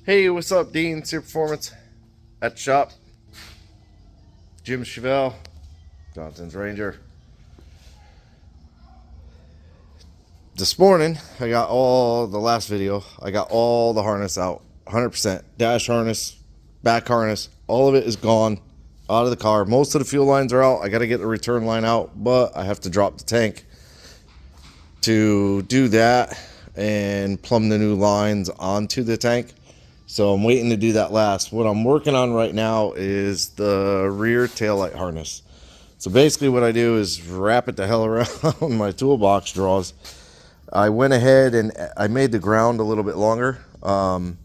Hey, what's up, Dean? Super Performance at the shop. Jim Chevelle, Johnson's Ranger. This morning, I got all the last video. I got all the harness out, 100%. Dash harness, back harness, all of it is gone out of the car. Most of the fuel lines are out. I got to get the return line out, but I have to drop the tank to do that and plumb the new lines onto the tank. So I'm waiting to do that last. What I'm working on right now is the rear taillight harness. So basically what I do is wrap it the hell around my toolbox drawers. I went ahead and I made the ground a little bit longer. Well,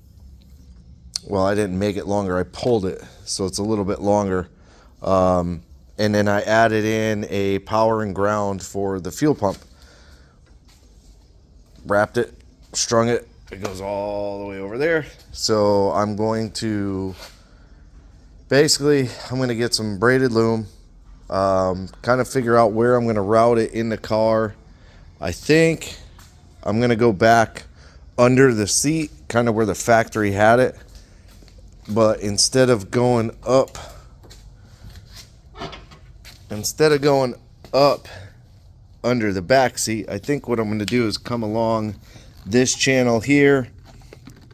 I didn't make it longer. I pulled it so it's a little bit longer. And then I added in a power and ground for the fuel pump. Wrapped it, strung it. It goes all the way over there. So I'm going to get some braided loom, kind of figure out where I'm going to route it in the car. I think I'm going to go back under the seat, kind of where the factory had it. But instead of going up under the back seat, I think what I'm going to do is come along this channel here,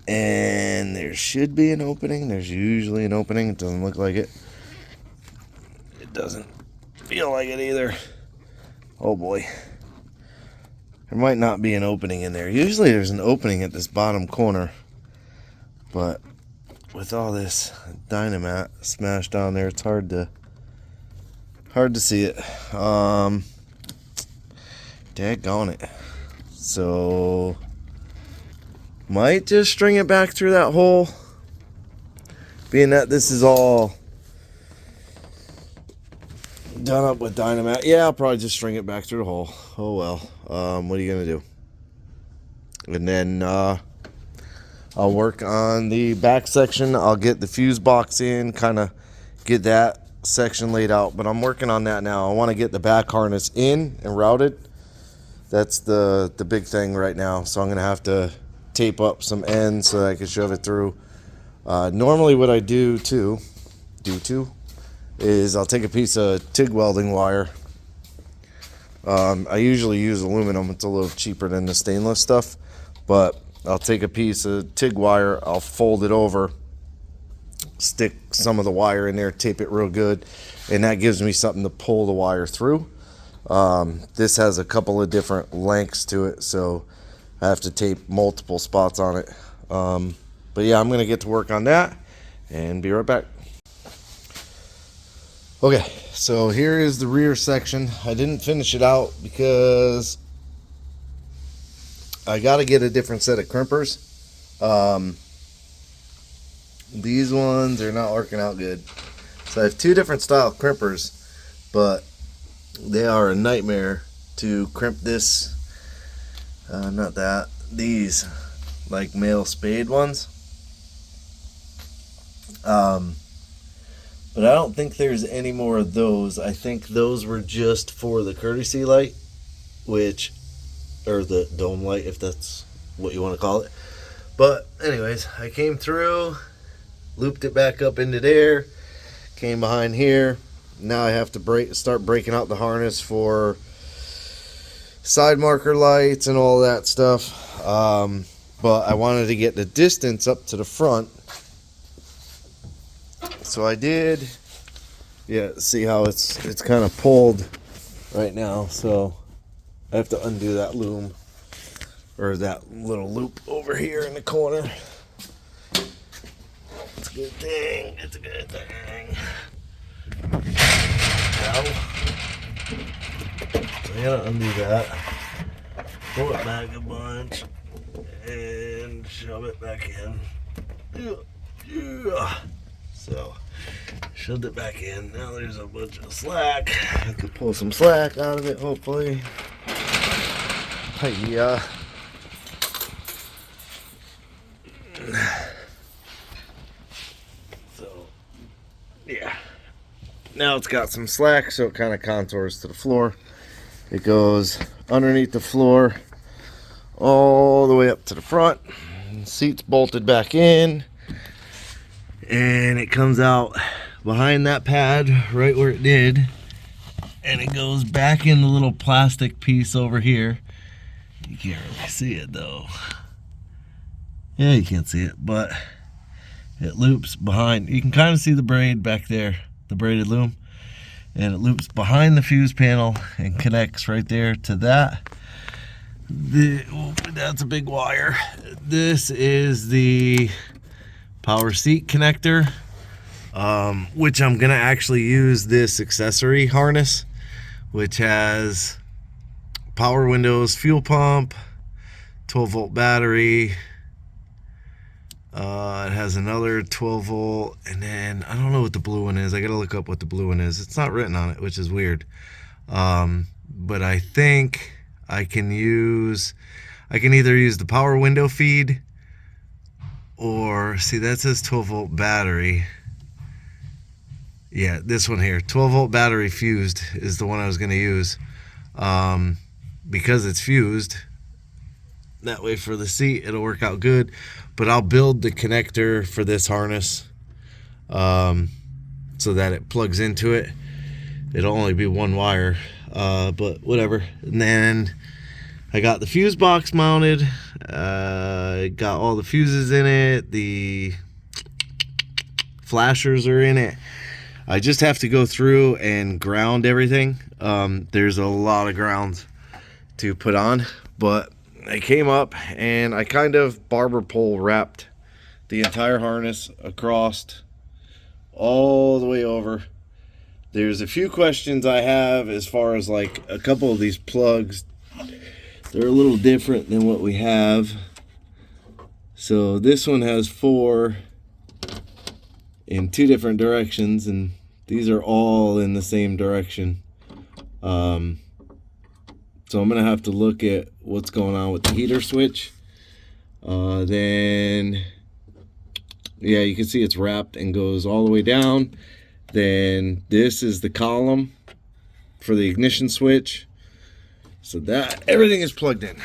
and there should be an opening. There's usually an opening. It doesn't look like it. It doesn't feel like it either. Oh boy. There might not be an opening in there. Usually there's an opening at this bottom corner, but with all this Dynamat smashed down there, it's hard to see it. Daggone it. So might just string it back through that hole, being that this is all done up with Dynamat. Yeah, I'll probably just string it back through the hole. Oh well. What are you gonna do? And then I'll work on the back section. I'll get the fuse box in, kind of get that section laid out, but I'm working on that now. I want to get the back harness in and routed. That's the big thing right now. So I'm gonna have to tape up some ends so that I can shove it through. Normally what I do is I'll take a piece of TIG welding wire. I usually use aluminum. It's a little cheaper than the stainless stuff, but I'll take a piece of TIG wire, I'll fold it over, stick some of the wire in there, tape it real good, and that gives me something to pull the wire through. This has a couple of different lengths to it, so I have to tape multiple spots on it. But yeah, I'm going to get to work on that and be right back. Okay, so here is the rear section. I didn't finish it out because I got to get a different set of crimpers. These ones are not working out good. So I have two different style crimpers, but they are a nightmare to crimp this. These like male spade ones. But I don't think there's any more of those. I think those were just for the courtesy light, or the dome light, if that's what you want to call it. But anyways, I came through, looped it back up into there, came behind here. Now I have to start breaking out the harness for side marker lights and all that stuff. But I wanted to get the distance up to the front. So I did. Yeah, see how it's kind of pulled right now. So I have to undo that loom, or that little loop over here in the corner. It's a good thing. It's a good thing. So I gotta undo that, pull it back a bunch, and shove it back in. So, shoved it back in. Now there's a bunch of slack. I can pull some slack out of it, hopefully. Yeah. So, yeah. Now it's got some slack, so it kind of contours to the floor. It goes underneath the floor all the way up to the front. Seat's bolted back in. and it comes out behind that pad right where it did, and it goes back in the little plastic piece over here. You can't really see it though. Yeah, you can't see it, but it loops behind. You can kind of see the braid back there, the braided loom, and it loops behind the fuse panel and connects right there to that. That's a big wire. This is the power seat connector, which I'm gonna actually use this accessory harness, which has power windows, fuel pump, 12-volt battery. It has another 12 volt, and then I don't know what the blue one is. I gotta look up what the blue one is. It's not written on it, which is weird. But I think I can either use the power window feed, or see, that says 12 volt battery. Yeah, this one here, 12 volt battery fused is the one I was gonna use, because it's fused. That way for the seat it'll work out good. But I'll build the connector for this harness so that it plugs into it. It'll only be one wire, but whatever. And then I got the fuse box mounted. Got all the fuses in it. The flashers are in it. I just have to go through and ground everything. There's a lot of grounds to put on, but I came up and I kind of barber pole wrapped the entire harness across all the way over. There's a few questions I have as far as like a couple of these plugs. They're a little different than what we have. So this one has 4 in 2 different directions, and these are all in the same direction. So I'm gonna have to look at what's going on with the heater switch. Then, yeah, you can see it's wrapped and goes all the way down. Then this is the column for the ignition switch. So that, everything is plugged in.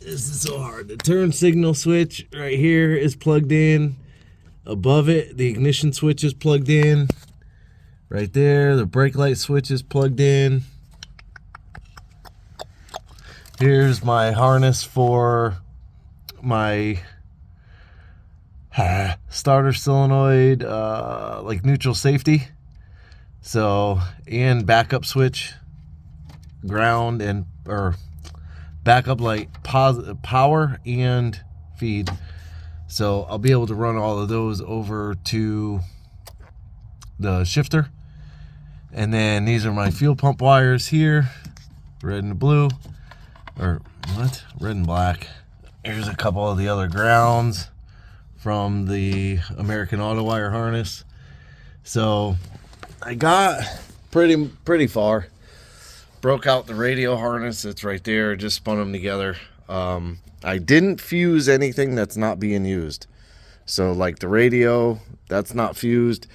This is so hard. The turn signal switch right here is plugged in. Above it, the ignition switch is plugged in. Right there, the brake light switch is plugged in. Here's my harness for my starter solenoid, like neutral safety. So, and backup switch, ground, and or backup light, power and feed. So I'll be able to run all of those over to the shifter. And then these are my fuel pump wires here, red and blue. Or what? Red and black. Here's a couple of the other grounds from the American Auto Wire harness. So I got pretty far. Broke out the radio harness. It's right there. Just spun them together. I didn't fuse anything that's not being used. So like the radio, that's not fused.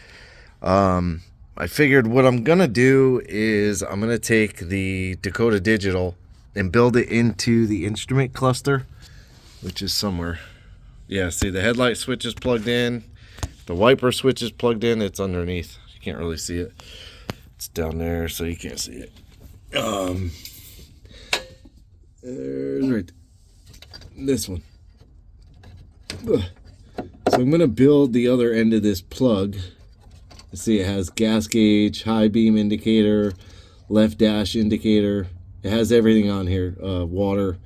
I figured what I'm gonna do is I'm gonna take the Dakota Digital and build it into the instrument cluster, which is somewhere. Yeah, see, the headlight switch is plugged in. The wiper switch is plugged in. It's underneath. You can't really see it. It's down there, so you can't see it. There's right this one. So I'm gonna build the other end of this plug. See, it has gas gauge, high beam indicator, left dash indicator. It has everything on here, water,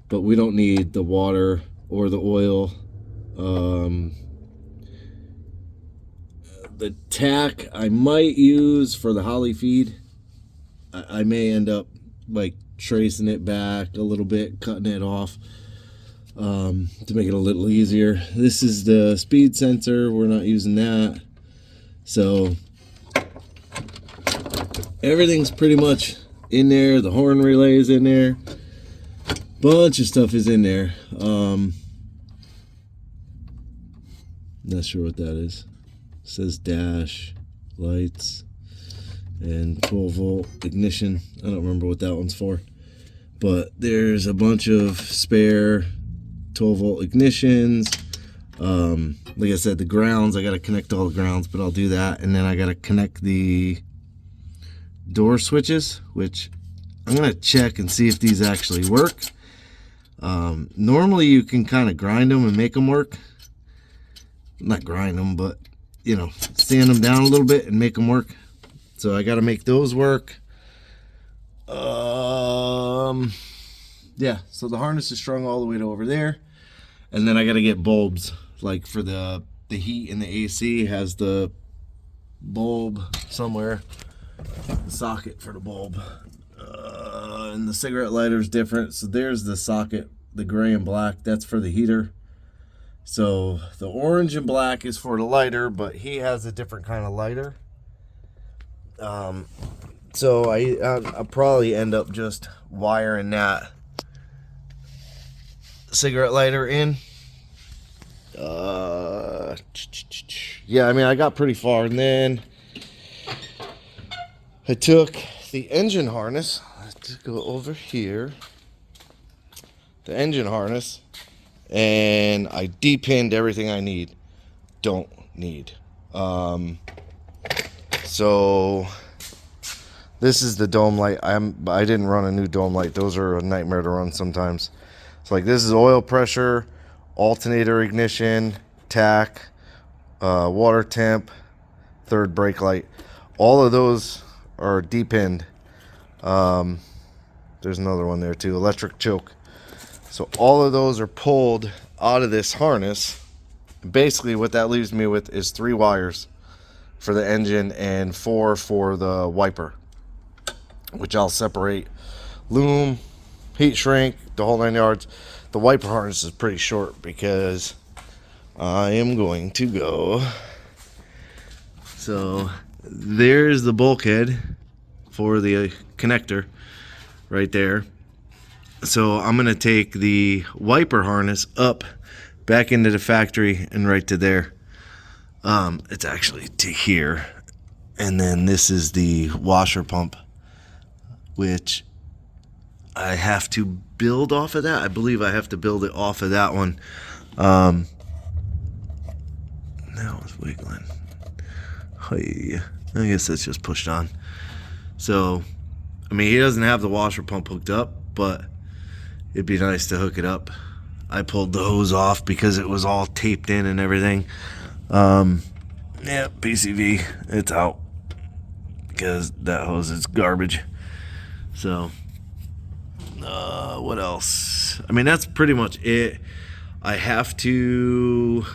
but we don't need the water or the oil. The tack I might use for the Holly feed. I may end up like tracing it back a little bit, cutting it off to make it a little easier. This is the speed sensor. We're not using that. So everything's pretty much in there. The horn relay is in there. Bunch of stuff is in there. Not sure what that is. It says dash, lights, and 12 volt ignition. I don't remember what that one's for. But there's a bunch of spare 12 volt ignitions. Like I said, the grounds, I got to connect all the grounds, but I'll do that. And then I got to connect the door switches, which I'm going to check and see if these actually work. Normally you can kind of grind them and make them work. Not grind them, but, you know, sand them down a little bit and make them work. So I got to make those work. Yeah, so the harness is strung all the way to over there. And then I got to get bulbs, like for the heat and the AC has the bulb somewhere, the socket for the bulb. And the cigarette lighter is different. So there's the socket, the gray and black, that's for the heater. So the orange and black is for the lighter, but he has a different kind of lighter. So I'll probably end up just wiring that cigarette lighter in. Yeah, I mean, I got pretty far, and then I took the engine harness. Let's go over here. The engine harness, and I depinned everything I don't need. So this is the dome light. I didn't run a new dome light. Those are a nightmare to run sometimes. So like this is oil pressure, alternator ignition, tach, water temp, third brake light. All of those are depinned. There's another one there too, electric choke. So all of those are pulled out of this harness. Basically what that leaves me with is 3 wires for the engine and 4 for the wiper, which I'll separate. Loom, heat shrink, the whole 9 yards. The wiper harness is pretty short because I am going to go. So there's the bulkhead for the connector right there. So I'm going to take the wiper harness up back into the factory and right to there. It's actually to here. And then this is the washer pump, which I have to build off of that. I believe I have to build it off of that one. Now it's wiggling. Hey, I guess that's just pushed on. So, I mean, he doesn't have the washer pump hooked up, but it'd be nice to hook it up. I pulled the hose off because it was all taped in and everything. Yeah, PCV, it's out because that hose is garbage. So, what else? I mean, that's pretty much it. I have to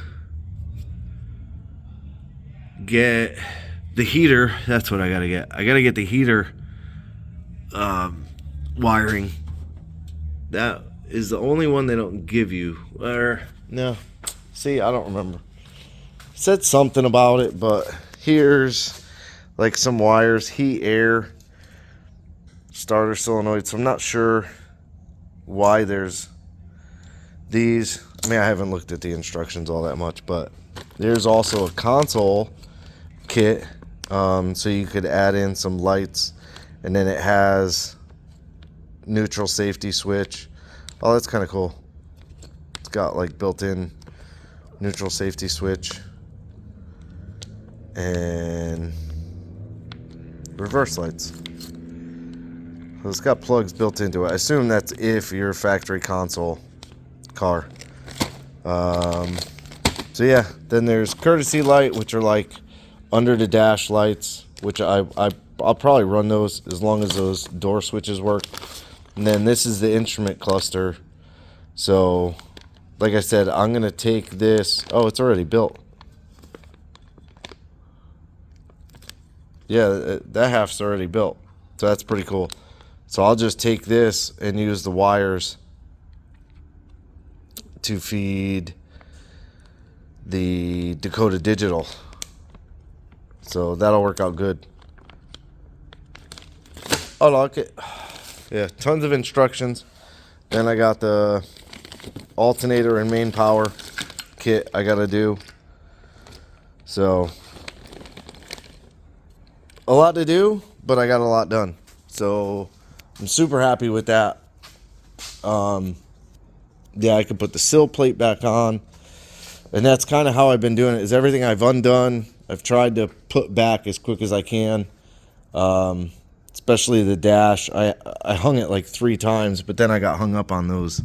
get the heater. That's what I gotta get. I gotta get the heater wiring. That is the only one they don't give you. Or no, see, I don't remember. It said something about it, but here's like some wires, heat, air, starter solenoid. So I'm not sure why there's these. I mean, I haven't looked at the instructions all that much, but there's also a console kit, so you could add in some lights, and then it has neutral safety switch. Oh, that's kind of cool. It's got like built-in neutral safety switch and reverse lights. So it's got plugs built into it. I assume that's if you're a factory console car. So yeah, then there's courtesy light, which are like under the dash lights, which I'll probably run those as long as those door switches work. And then this is the instrument cluster. So like I said, I'm gonna take this. Oh, it's already built. Yeah, that half's already built, so that's pretty cool. So I'll just take this and use the wires to feed the Dakota Digital. So that'll work out good. Oh, look it. Yeah, tons of instructions. Then I got the alternator and main power kit I gotta do. So a lot to do, but I got a lot done. So I'm super happy with that. Yeah, I could put the sill plate back on. And that's kind of how I've been doing it, is everything I've undone, I've tried to put back as quick as I can. Especially the dash. I hung it like 3 times, but then I got hung up on those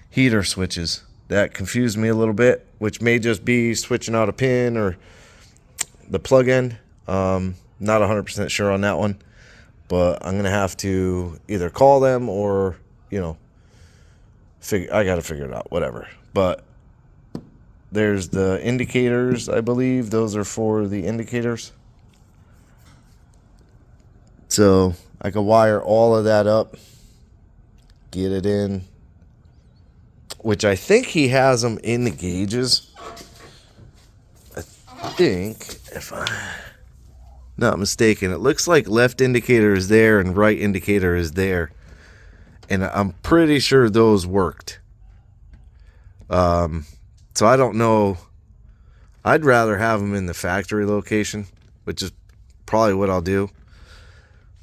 heater switches. That confused me a little bit, which may just be switching out a pin or the plug end. Not 100% sure on that one, but I'm going to have to either call them or, you know, I got to figure it out, whatever. But there's the indicators, I believe. Those are for the indicators. So I can wire all of that up, get it in, which I think he has them in the gauges. I think, if I'm not mistaken, it looks like left indicator is there and right indicator is there. And I'm pretty sure those worked. So I don't know. I'd rather have them in the factory location, which is probably what I'll do.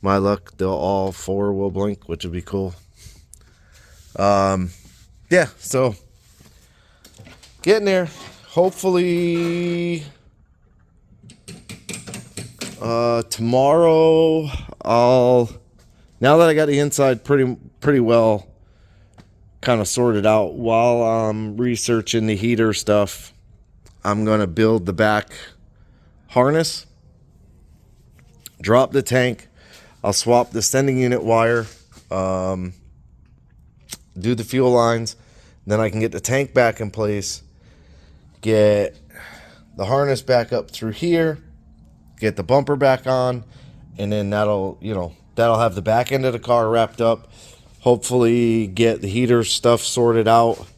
My luck, they'll all 4 will blink, which would be cool. Yeah, so getting there. Hopefully tomorrow now that I got the inside pretty well kind of sorted out, while I'm researching the heater stuff, I'm going to build the back harness, drop the tank. I'll swap the sending unit wire, do the fuel lines, then I can get the tank back in place, get the harness back up through here, get the bumper back on, and then that'll have the back end of the car wrapped up. Hopefully get the heater stuff sorted out,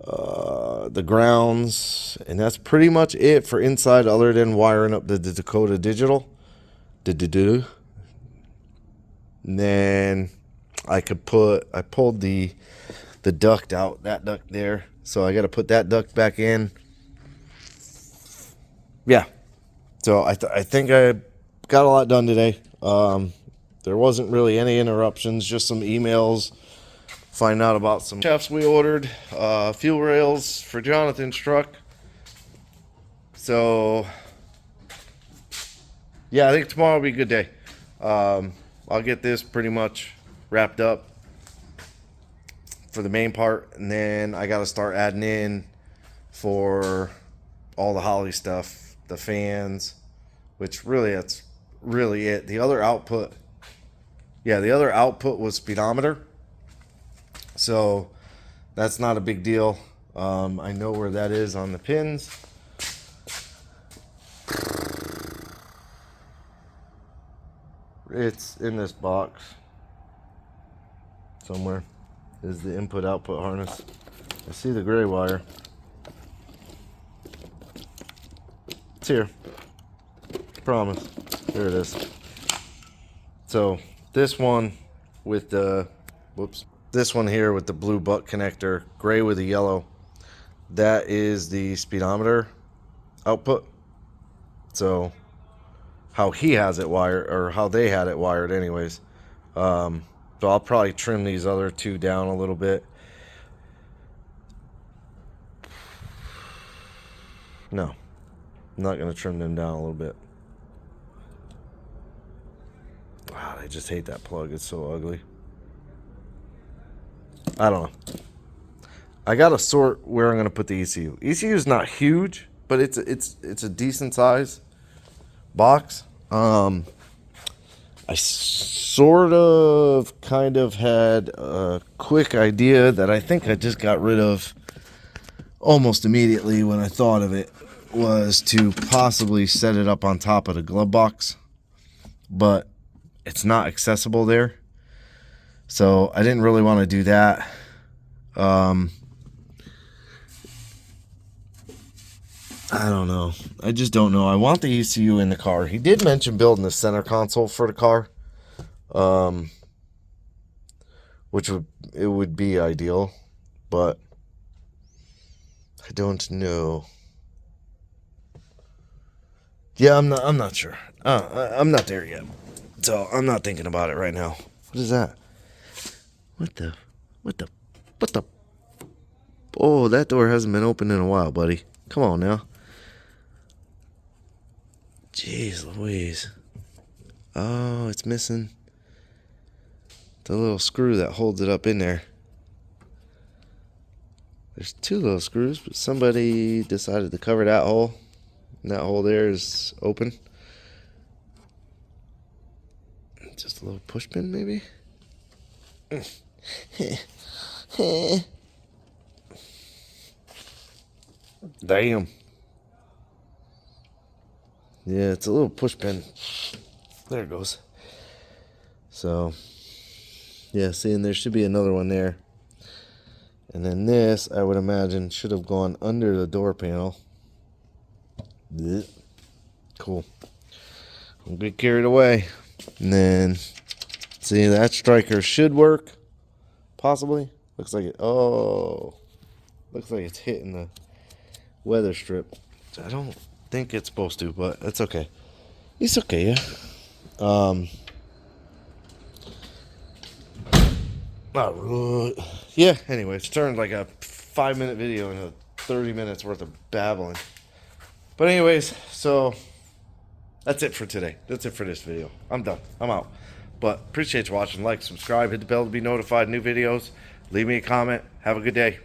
the grounds, and that's pretty much it for inside, other than wiring up the Dakota Digital. And then I pulled the duct out, that duct there. So I got to put that duct back in. Yeah. So I think I got a lot done today. There wasn't really any interruptions, just some emails, find out about some shafts we ordered, fuel rails for Jonathan's truck. So yeah, I think tomorrow will be a good day. I'll get this pretty much wrapped up for the main part, and then I got to start adding in for all the Holly stuff, the fans, which really, that's really it. The other output was speedometer, so that's not a big deal. I know where that is on the pins. It's in this box somewhere. Is the input output harness. I see the gray wire. It's here. Promise. Here it is. So this one with the this one here with the blue butt connector, gray with the yellow, that is the speedometer output. So how he has it wired, or how they had it wired anyways. So I'll probably trim these other 2 down a little bit. No, I'm not going to trim them down a little bit. Wow, I just hate that plug. It's so ugly. I don't know. I got to sort where I'm going to put the ECU. ECU is not huge, but it's a decent size box. I sort of kind of had a quick idea that I think I just got rid of almost immediately when I thought of it, was to possibly set it up on top of the glove box, but it's not accessible there. So I didn't really want to do that. I don't know. I just don't know. I want the ECU in the car. He did mention building the center console for the car, which would be ideal, but I don't know. Yeah, I'm not sure. I'm not there yet, so I'm not thinking about it right now. What is that? What the? Oh, that door hasn't been opened in a while, buddy. Come on now. Jeez Louise. Oh, it's missing the little screw that holds it up in there. There's two little screws, but somebody decided to cover that hole. And that hole there is open. Just a little push pin, maybe? Damn. Yeah, it's a little push pin. There it goes. So, yeah, see, and there should be another one there. And then this, I would imagine, should have gone under the door panel. Blech. Cool. Don't get carried away. And then, see, that striker should work. Possibly. Looks like it. Oh. Looks like it's hitting the weather strip. I don't think it's supposed to, but it's okay. It's okay, yeah. Yeah, anyway, it's turned like a 5-minute video into 30 minutes worth of babbling. But anyways, so that's it for today. That's it for this video. I'm done. I'm out. But appreciate you watching. Like, subscribe, hit the bell to be notified of new videos. Leave me a comment. Have a good day.